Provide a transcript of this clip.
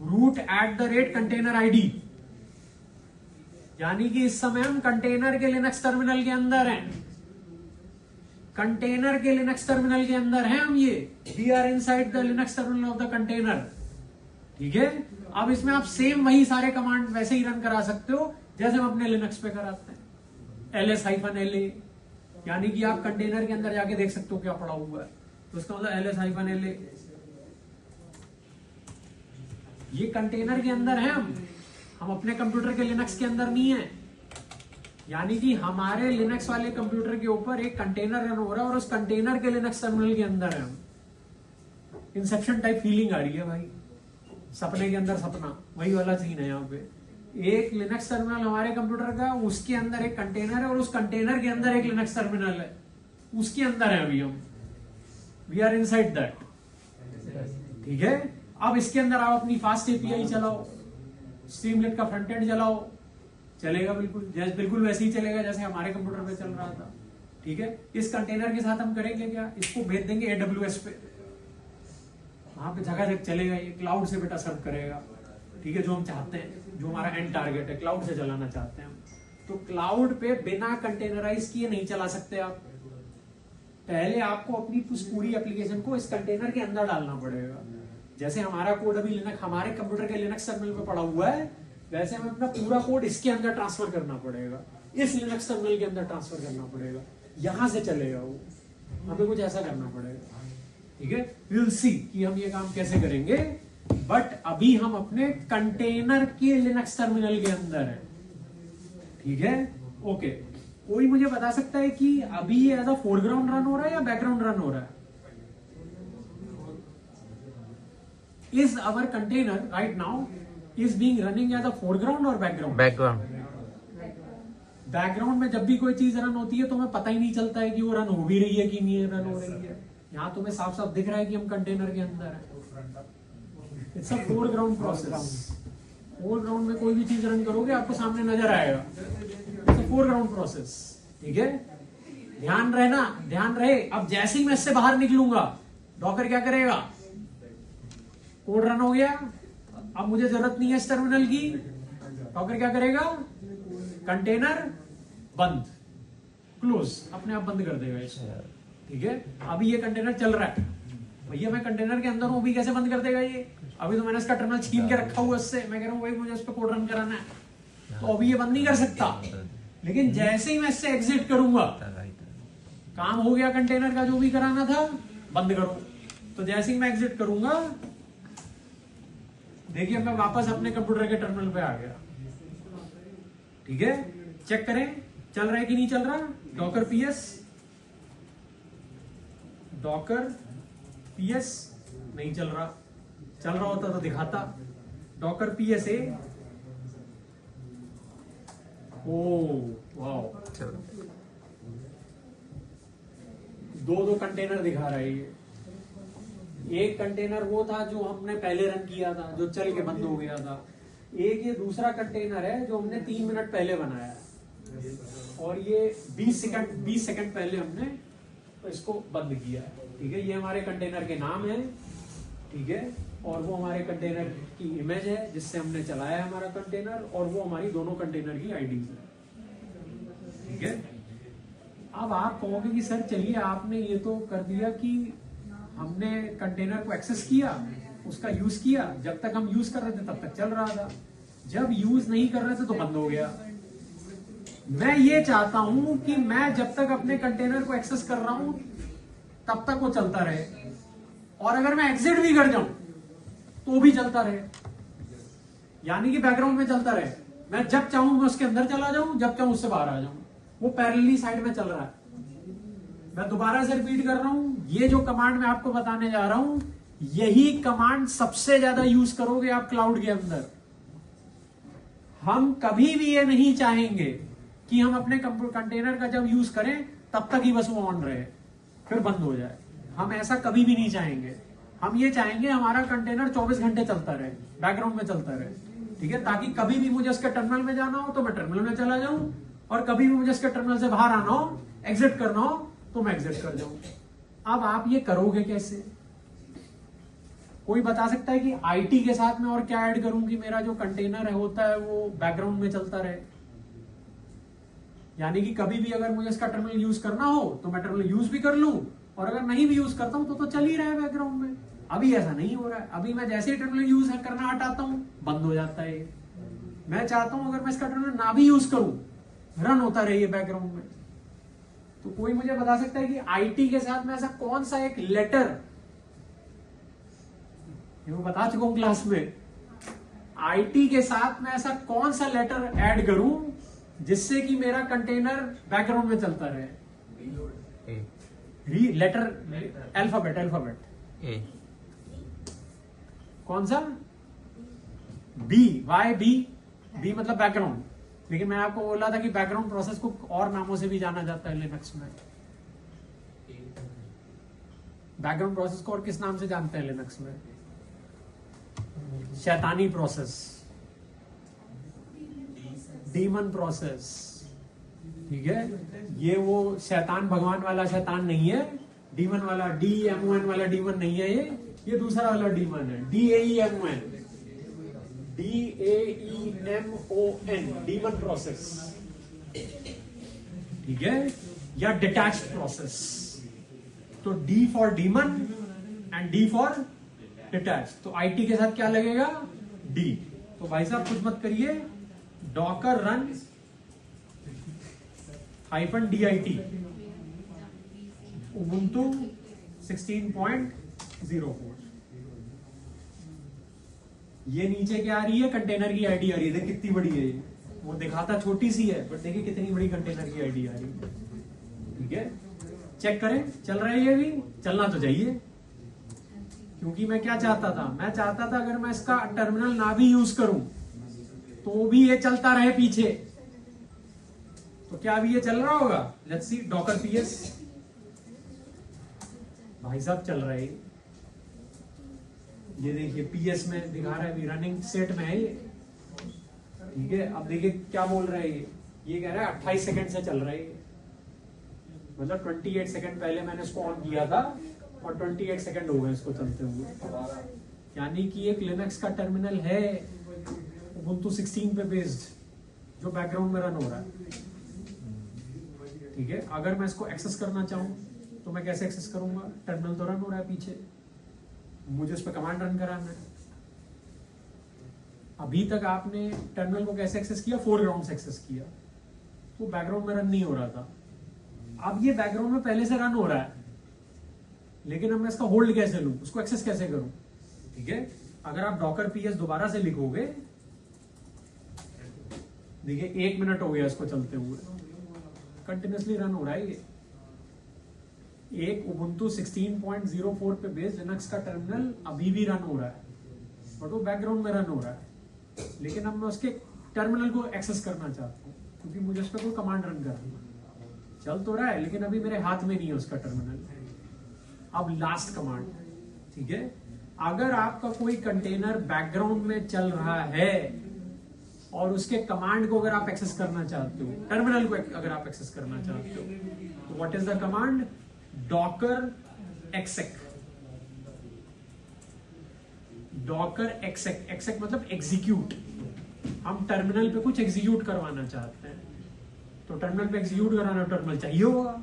Root at the rate container ID, यानी कि इस समय हम कंटेनर के लिनक्स टर्मिनल के अंदर हैं, कंटेनर के लिनक्स टर्मिनल के अंदर हैं हम। ये we are inside the Linux terminal of the container. ठीक है, अब इसमें आप सेम वही सारे कमांड वैसे ही रन करा सकते हो जैसे हम अपने लिनक्स पे कराते हैं। ls-la, यानी कि आप कंटेनर के अंदर जाके देख सकते हो क्या पड़ा हुआ है, तो उसका मतलब ls-la। ये कंटेनर के अंदर है, हम अपने कंप्यूटर के लिनक्स के अंदर नहीं है। यानी कि हमारे लिनक्स वाले कंप्यूटर के ऊपर एक कंटेनर रन हो रहा है और उस कंटेनर के लिनक्स टर्मिनल के अंदर है हम। इंसेप्शन टाइप फीलिंग आ रही है भाई, सपने के अंदर सपना, वही वाला सीन है यहाँ पे। एक लिनक्स टर्मिनल हमारे कंप्यूटर का, उसके अंदर एक कंटेनर है और उस कंटेनर के अंदर एक लिनक्स टर्मिनल है, उसके अंदर है अभी हम। We are inside that. ठीक है, अब इसके अंदर आप अपनी फास्ट एपीआई चलाओ, स्ट्रीमलेट का फ्रंट एंड चलाओ, चलेगा बिल्कुल वैसे ही चलेगा जैसे हमारे कंप्यूटर पे चल रहा था। ठीक है, इस कंटेनर के साथ हम करेंगे क्या, इसको भेज देंगे AWS पे, वहां पे जगह जगह चलेगा, ये क्लाउड से बेटा सर्व करेगा। ठीक है, जो हम चाहते हैं, जो हमारा एंड टारगेट है, क्लाउड से चलाना चाहते हैं हम, तो क्लाउड पे बिना कंटेनराइज किए नहीं चला सकते आप। पहले आपको अपनी पूरी एप्लीकेशन को इस कंटेनर के अंदर डालना पड़ेगा। जैसे हमारा कोड अभी हमारे कंप्यूटर के लिनक्स टर्मिनल पे पड़ा हुआ है, वैसे हमें अपना पूरा कोड इसके अंदर ट्रांसफर करना पड़ेगा, इस लिनक्स टर्मिनल के अंदर ट्रांसफर करना पड़ेगा, यहां से चलेगा वो। हमें कुछ ऐसा करना पड़ेगा। ठीक है, वी विल सी कि हम ये काम कैसे करेंगे, बट अभी हम अपने कंटेनर के लिनक्स टर्मिनल के अंदर है। ठीक है, ओके। कोई मुझे बता सकता है कि अभी ये एज अ फोरग्राउंड रन हो रहा है या बैकग्राउंड रन हो रहा है? Is our container right now is being running as a foreground or background? Background में जब भी कोई चीज रन होती है तो हमें पता ही नहीं चलता है कि वो रन हो भी रही है कि नहीं रन हो रही है। यहाँ तुम्हें साफ साफ दिख रहा है कि हम कंटेनर के अंदर है। It's a foreground process. Foreground में कोई भी चीज रन करोगे आपको सामने नजर आएगा। It's a foreground process. ठीक है, ध्यान रहे। अब जैसे ही मैं इससे बाहर निकलूंगा, डॉकर क्या करेगा? कोड रन हो गया, अब मुझे जरूरत नहीं है इस टर्मिनल की। डॉकर क्या करेगा? कंटेनर बंद, क्लोज, अपने आप बंद कर देगा इसे। ठीक है, अभी ये कंटेनर चल रहा है, भैया मैं कंटेनर के अंदर हूं, अभी कैसे बंद कर देगा ये? अभी तो मैंने इसका टर्मिनल छीन के रखा हुआ इससे, मैं कह रहा हूं भाई मुझे इस पर कोड रन कराना है, तो अभी ये बंद नहीं कर सकता। लेकिन जैसे ही मैं इससे एग्जिट करूंगा, काम हो गया कंटेनर का जो भी कराना था, बंद करो। तो जैसे ही मैं एग्जिट करूंगा, देखिए मैं वापस अपने कंप्यूटर के टर्मिनल पे आ गया। ठीक है, चेक करें चल रहा है कि नहीं चल रहा। डॉकर पीएस नहीं चल रहा होता तो दिखाता। डॉकर PSA, ओ वाओ, दो कंटेनर दिखा रहा है ये। एक कंटेनर वो था जो हमने पहले रन किया था, जो चल के बंद हो गया था। एक ये दूसरा कंटेनर है जो हमने 3 मिनट पहले बनाया, और ये 20 सेकंड पहले हमने इसको बंद किया है। ठीक है, ये हमारे कंटेनर के नाम है। ठीक है, और वो हमारे कंटेनर की इमेज है जिससे हमने चलाया है हमारा कंटेनर, और वो हमारी दोनों कंटेनर की आईडीज है। ठीक है, अब आप कहोगे कि सर चलिए आपने ये तो कर दिया कि हमने कंटेनर को एक्सेस किया, उसका यूज किया, जब तक हम यूज कर रहे थे तब तक चल रहा था, जब यूज नहीं कर रहे थे तो बंद हो गया। मैं ये चाहता हूं कि मैं जब तक अपने कंटेनर को एक्सेस कर रहा हूं तब तक वो चलता रहे, और अगर मैं एग्जिट भी कर जाऊं तो भी चलता रहे, यानी कि बैकग्राउंड में चलता रहे। मैं जब चाहूं मैं उसके अंदर चला जाऊं, जब चाहूं उससे बाहर आ जाऊं, वो पैरेलली साइड में चल रहा है। मैं दोबारा से रिपीट कर रहा हूं, ये जो कमांड मैं आपको बताने जा रहा हूं, यही कमांड सबसे ज्यादा यूज करोगे आप क्लाउड के अंदर। हम कभी भी ये नहीं चाहेंगे कि हम अपने कंटेनर का जब यूज करें तब तक ही बस वो ऑन रहे, फिर बंद हो जाए। हम ऐसा कभी भी नहीं चाहेंगे। हम ये चाहेंगे हमारा कंटेनर 24 घंटे चलता रहे, बैकग्राउंड में चलता रहे। ठीक है, ताकि कभी भी मुझे उसके टर्मिनल में जाना हो तो मैं टर्मिनल में चला जाऊं, और कभी भी मुझे उसके टर्मिनल से बाहर आना हो, एग्जिट करना हो तो मैं एग्जिट कर जाऊं। अब आप ये करोगे कैसे? कोई बता सकता है कि आईटी के साथ में और क्या ऐड करूं कि मेरा जो कंटेनर है होता है वो बैकग्राउंड में चलता रहे? यानी कि कभी भी अगर मुझे इसका टर्मिनल यूज करना हो तो मैं टर्मिनल यूज भी कर लूं, और अगर नहीं भी यूज करता हूं तो चल ही रहा है बैकग्राउंड में। अभी ऐसा नहीं हो रहा है। अभी मैं जैसे ही टर्मिनल यूज करना हटाता हूं बंद हो जाता है। मैं चाहता हूं अगर मैं इसका टर्मिनल ना भी यूज करूं, रन होता रहे बैकग्राउंड में। तो कोई मुझे बता सकता है कि आईटी के साथ में ऐसा कौन सा एक लेटर, ये मैं बता चुका हूं क्लास में, आईटी के साथ में ऐसा कौन सा लेटर ऐड करूं जिससे कि मेरा कंटेनर बैकग्राउंड में चलता रहे? Letter, alphabet A. कौन सा? बी। Why B? बी मतलब बैकग्राउंड। लेकिन मैं आपको बोला था कि बैकग्राउंड प्रोसेस को और नामों से भी जाना जाता है लिनक्स में। बैकग्राउंड प्रोसेस को और किस नाम से जानते हैं लिनक्स में? शैतानी प्रोसेस, डीमन प्रोसेस। ठीक है, ये वो शैतान भगवान वाला शैतान नहीं है, डीमन वाला DEMON वाला डीमन नहीं है, ये दूसरा वाला डीमन है, DAEMON, डीमन प्रोसेस। ठीक है, या डिटैच्ड प्रोसेस। तो D for demon and D for detach. तो आईटी के साथ क्या लगेगा? D। तो भाई साहब कुछ मत करिए, डॉकर रन -dit उबुंटू 16.04। ये नीचे क्या आ रही है? कंटेनर की आईडी आ रही है। देख कितनी बड़ी है ये। वो दिखाता छोटी सी है, बट देखिए कितनी बड़ी कंटेनर की आईडी आ रही है। ठीक है, चेक करें चल रहा है। ये भी चलना तो चाहिए, क्योंकि मैं क्या चाहता था? मैं चाहता था अगर मैं इसका टर्मिनल ना भी यूज करूं तो भी ये चलता रहे पीछे। तो क्या अभी ये चल रहा होगा? Let's see, Docker PS। भाई साहब चल रहा है ये देखिए PS में दिखा रहा है, अभी रनिंग सेट में है ये। ठीक है, अब देखिए क्या बोल रहा है ये कह रहा है 28 सेकंड से चल रहा है ये। मतलब 28 सेकंड पहले मैंने इसको ऑन किया था और 28 सेकंड हो गए इसको चलते हुए। यानी कि एक लिनक्स का टर्मिनल है उबुंटू 16 पे बेस्ड, जो बैकग्राउंड में रन हो रहा है। ठीक है, अगर मैं इसको एक्सेस करना चाहूं तो मैं कैसे एक्सेस करूंगा? टर्मिनल तो रन हो रहा है पीछे, मुझे उस पर कमांड रन कराना है। अभी तक आपने टर्मिनल को कैसे एक्सेस किया? फोरग्राउंड से एक्सेस किया, तो बैकग्राउंड में रन नहीं हो रहा था। अब ये बैकग्राउंड में पहले से रन हो रहा है, लेकिन अब मैं इसका होल्ड कैसे लूं? उसको एक्सेस कैसे करूं? ठीक है, अगर आप डॉकर PS दोबारा से लिखोगे, देखिए 1 मिनट हो गया इसको चलते हुए, कंटिन्यूसली रन हो रहा है ये। एक उबुंटू 16.04 पे बेस्ड लिनक्स का टर्मिनल अभी भी रन हो रहा है, बट वो बैकग्राउंड में रन हो रहा है। लेकिन अब मैं उसके टर्मिनल को एक्सेस करना चाहता हूँ, क्योंकि मुझे उस पर कोई कमांड रन करना। चल तो रहा है लेकिन अभी मेरे हाथ में नहीं है उसका टर्मिनल। अब लास्ट कमांड। ठीक है, अगर आपका कोई कंटेनर बैकग्राउंड में चल रहा है और उसके कमांड को अगर आप एक्सेस करना चाहते हो, टर्मिनल को अगर आप एक्सेस करना चाहते हो, तो what is the command? Docker exec। Docker exec, exec मतलब एग्जीक्यूट। हम टर्मिनल पे कुछ एग्जीक्यूट करवाना चाहते हैं, तो टर्मिनल पे एग्जीक्यूट कराना टर्मिनल चाहिए होगा।